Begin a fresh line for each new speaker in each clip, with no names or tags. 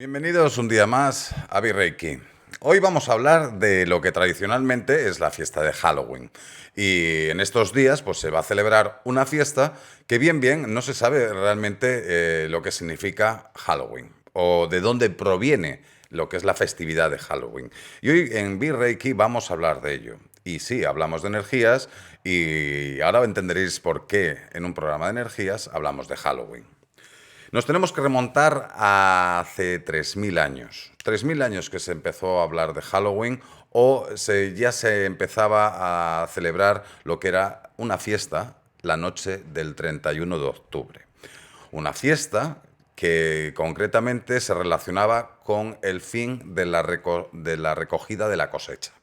Bienvenidos un día más a Reiki. Hoy vamos a hablar de lo que tradicionalmente es la fiesta de Halloween. Y en estos días pues, se va a celebrar una fiesta que bien no se sabe realmente lo que significa Halloween o de dónde proviene lo que es la festividad de Halloween. Y hoy en Reiki vamos a hablar de ello. Y sí, hablamos de energías y ahora entenderéis por qué en un programa de energías hablamos de Halloween. Nos tenemos que remontar a hace 3.000 años. 3.000 años que se empezó a hablar de Halloween o ya se empezaba a celebrar lo que era una fiesta la noche del 31 de octubre. Una fiesta que concretamente se relacionaba con el fin de la recogida de la cosecha.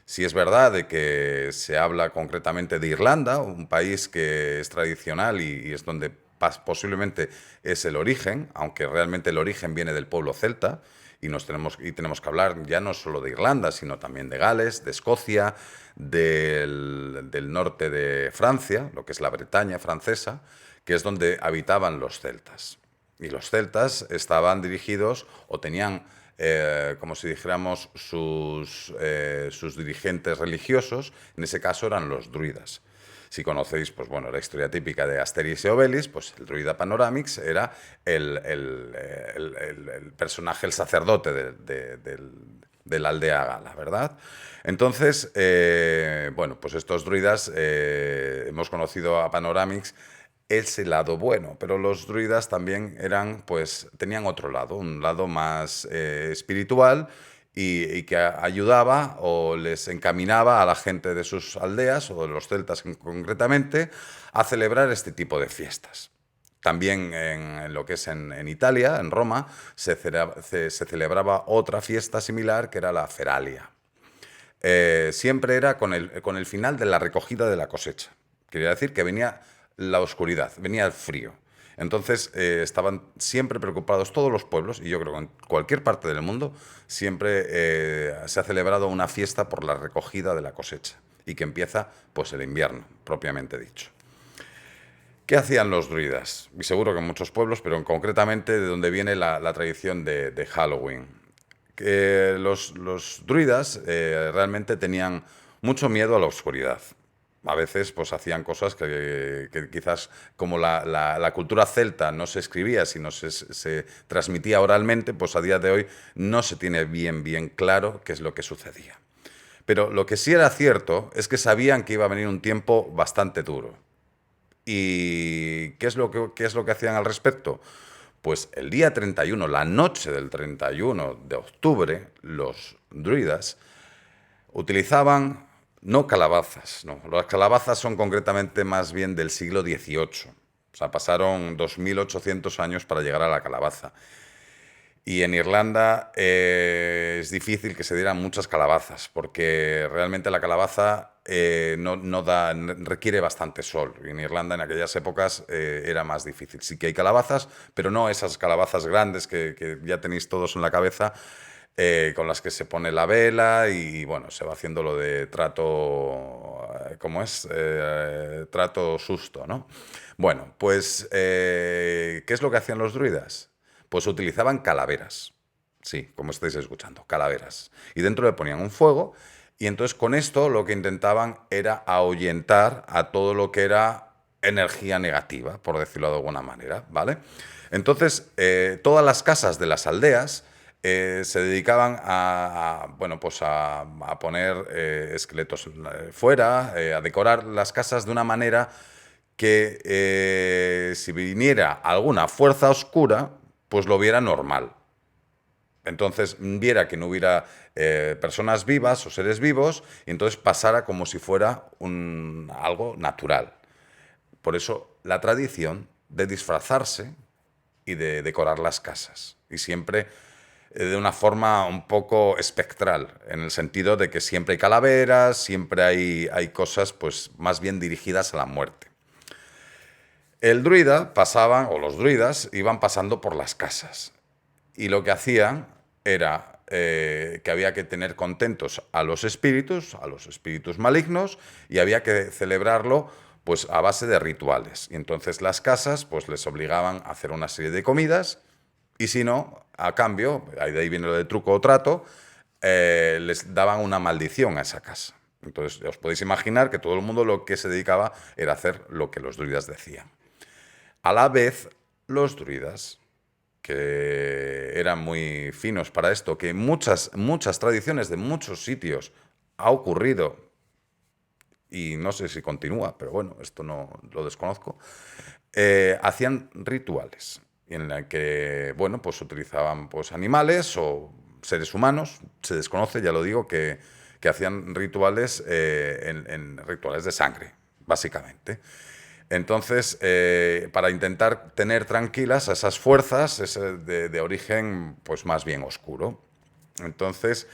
Si es verdad de que se habla concretamente de Irlanda, un país que es tradicional y es donde posiblemente es el origen, aunque realmente el origen viene del pueblo celta, y tenemos que hablar ya no solo de Irlanda, sino también de Gales, de Escocia, del norte de Francia, lo que es la Bretaña francesa, que es donde habitaban los celtas. Y los celtas estaban dirigidos o tenían como si dijéramos, sus dirigentes religiosos, en ese caso eran los druidas. Si conocéis, pues bueno, la historia típica de Asterix y Obelix, pues el druida Panoramix era el personaje, el sacerdote de la aldea gala, ¿verdad? Entonces, bueno, pues estos druidas, hemos conocido a Panoramix, ese lado bueno, pero los druidas también eran, pues, tenían otro lado, un lado más espiritual y que ayudaba o les encaminaba a la gente de sus aldeas, o de los celtas concretamente, a celebrar este tipo de fiestas. También en lo que es en Italia, en Roma, se celebraba otra fiesta similar que era la Feralia. Siempre era con el final de la recogida de la cosecha. Quería decir que venía la oscuridad, venía el frío. Entonces estaban siempre preocupados todos los pueblos, y yo creo que en cualquier parte del mundo siempre se ha celebrado una fiesta por la recogida de la cosecha y que empieza pues el invierno, propiamente dicho. ¿Qué hacían los druidas? Y seguro que en muchos pueblos, pero concretamente de donde viene la tradición de Halloween. Que los druidas realmente tenían mucho miedo a la oscuridad. A veces pues hacían cosas que quizás como la cultura celta no se escribía, sino se transmitía oralmente, pues a día de hoy no se tiene bien claro qué es lo que sucedía. Pero lo que sí era cierto es que sabían que iba a venir un tiempo bastante duro. ¿Y qué es lo que hacían al respecto? Pues el día 31, la noche del 31 de octubre, los druidas utilizaban no calabazas, no. Las calabazas son concretamente más bien del siglo XVIII. O sea, pasaron 2.800 años para llegar a la calabaza. Y en Irlanda es difícil que se dieran muchas calabazas, porque realmente la calabaza requiere bastante sol. Y en Irlanda en aquellas épocas era más difícil. Sí que hay calabazas, pero no esas calabazas grandes que ya tenéis todos en la cabeza, con las que se pone la vela y bueno, se va haciendo lo de trato, ¿cómo es? Trato susto, ¿no? Bueno, pues, ¿qué es lo que hacían los druidas? Pues utilizaban calaveras. Sí, como estáis escuchando, calaveras. Y dentro le ponían un fuego y entonces con esto lo que intentaban era ahuyentar a todo lo que era energía negativa, por decirlo de alguna manera, ¿vale? Entonces, todas las casas de las aldeas se dedicaban bueno, pues a poner esqueletos fuera, a decorar las casas de una manera que si viniera alguna fuerza oscura, pues lo viera normal. Entonces viera que no hubiera personas vivas o seres vivos y entonces pasara como si fuera algo natural. Por eso la tradición de disfrazarse y de decorar las casas. Y siempre de una forma un poco espectral, en el sentido de que siempre hay calaveras, siempre hay cosas pues más bien dirigidas a la muerte. El druida pasaban, o los druidas, iban pasando por las casas. Y lo que hacían era que había que tener contentos a los espíritus malignos, y había que celebrarlo pues a base de rituales. Y entonces las casas pues les obligaban a hacer una serie de comidas Y si no, a cambio, de ahí viene lo de truco o trato, les daban una maldición a esa casa. Entonces, os podéis imaginar que todo el mundo lo que se dedicaba era hacer lo que los druidas decían. A la vez, los druidas, que eran muy finos para esto, que muchas tradiciones de muchos sitios ha ocurrido, y no sé si continúa, pero bueno, esto no lo desconozco, hacían rituales en el que, bueno, pues utilizaban pues, animales o seres humanos, se desconoce, ya lo digo, que hacían rituales en rituales de sangre, básicamente. Entonces, para intentar tener tranquilas a esas fuerzas de origen pues más bien oscuro. Entonces,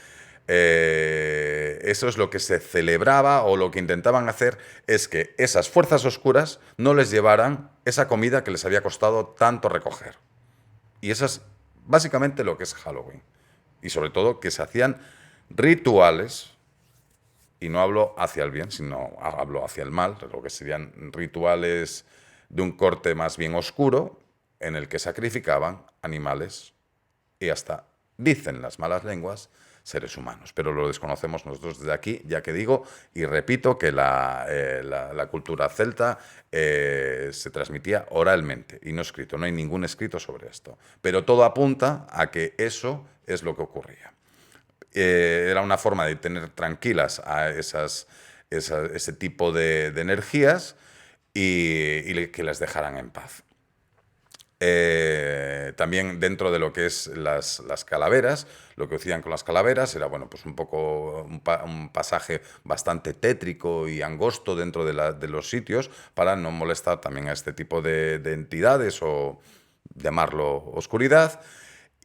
eso es lo que se celebraba o lo que intentaban hacer es que esas fuerzas oscuras no les llevaran esa comida que les había costado tanto recoger. Y eso es básicamente lo que es Halloween. Y sobre todo que se hacían rituales, y no hablo hacia el bien, sino hablo hacia el mal, lo que serían rituales de un corte más bien oscuro, en el que sacrificaban animales y hasta, dicen las malas lenguas, seres humanos. Pero lo desconocemos nosotros desde aquí, ya que digo y repito que la cultura celta se transmitía oralmente y no escrito. No hay ningún escrito sobre esto. Pero todo apunta a que eso es lo que ocurría. Era una forma de tener tranquilas a ese tipo de energías y que las dejaran en paz. También dentro de lo que es las calaveras, lo que hacían con las calaveras era, bueno, pues un poco un pasaje bastante tétrico y angosto dentro de los sitios para no molestar también a este tipo de entidades o llamarlo oscuridad.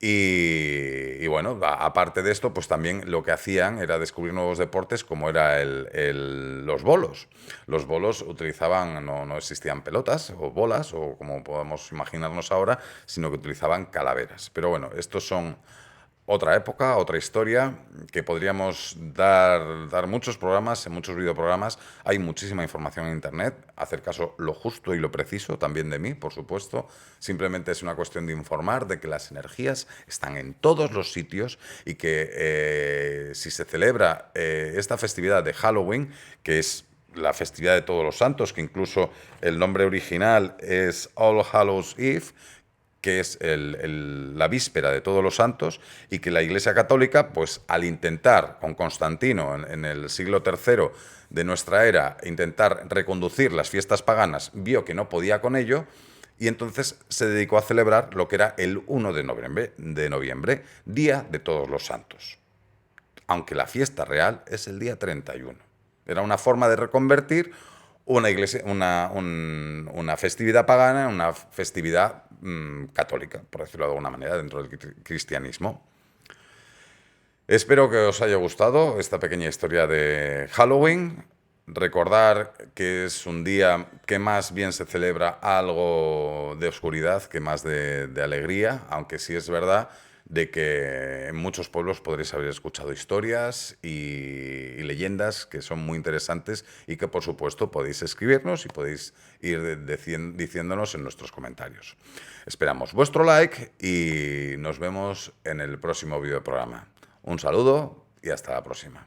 Y bueno, aparte de esto, pues también lo que hacían era descubrir nuevos deportes como era los bolos. Los bolos utilizaban, no existían pelotas o bolas o como podamos imaginarnos ahora, sino que utilizaban calaveras. Pero bueno, estos son otra época, otra historia, que podríamos dar muchos programas, en muchos videoprogramas. Hay muchísima información en Internet. Hacer caso lo justo y lo preciso, también de mí, por supuesto. Simplemente es una cuestión de informar de que las energías están en todos los sitios y que si se celebra esta festividad de Halloween, que es la festividad de Todos los Santos, que incluso el nombre original es All Hallows Eve, que es la víspera de Todos los Santos, y que la Iglesia Católica, pues al intentar, con Constantino en el siglo III de nuestra era, intentar reconducir las fiestas paganas, vio que no podía con ello, y entonces se dedicó a celebrar lo que era el 1 de noviembre, Día de Todos los Santos, aunque la fiesta real es el día 31. Era una forma de reconvertir una festividad pagana en una festividad católica, por decirlo de alguna manera, dentro del cristianismo. Espero que os haya gustado esta pequeña historia de Halloween. Recordar que es un día que más bien se celebra algo de oscuridad que más de alegría, aunque sí es verdad de que en muchos pueblos podréis haber escuchado historias y leyendas que son muy interesantes y que por supuesto podéis escribirnos y podéis ir diciéndonos en nuestros comentarios. Esperamos vuestro like y nos vemos en el próximo videoprograma. Un saludo y hasta la próxima.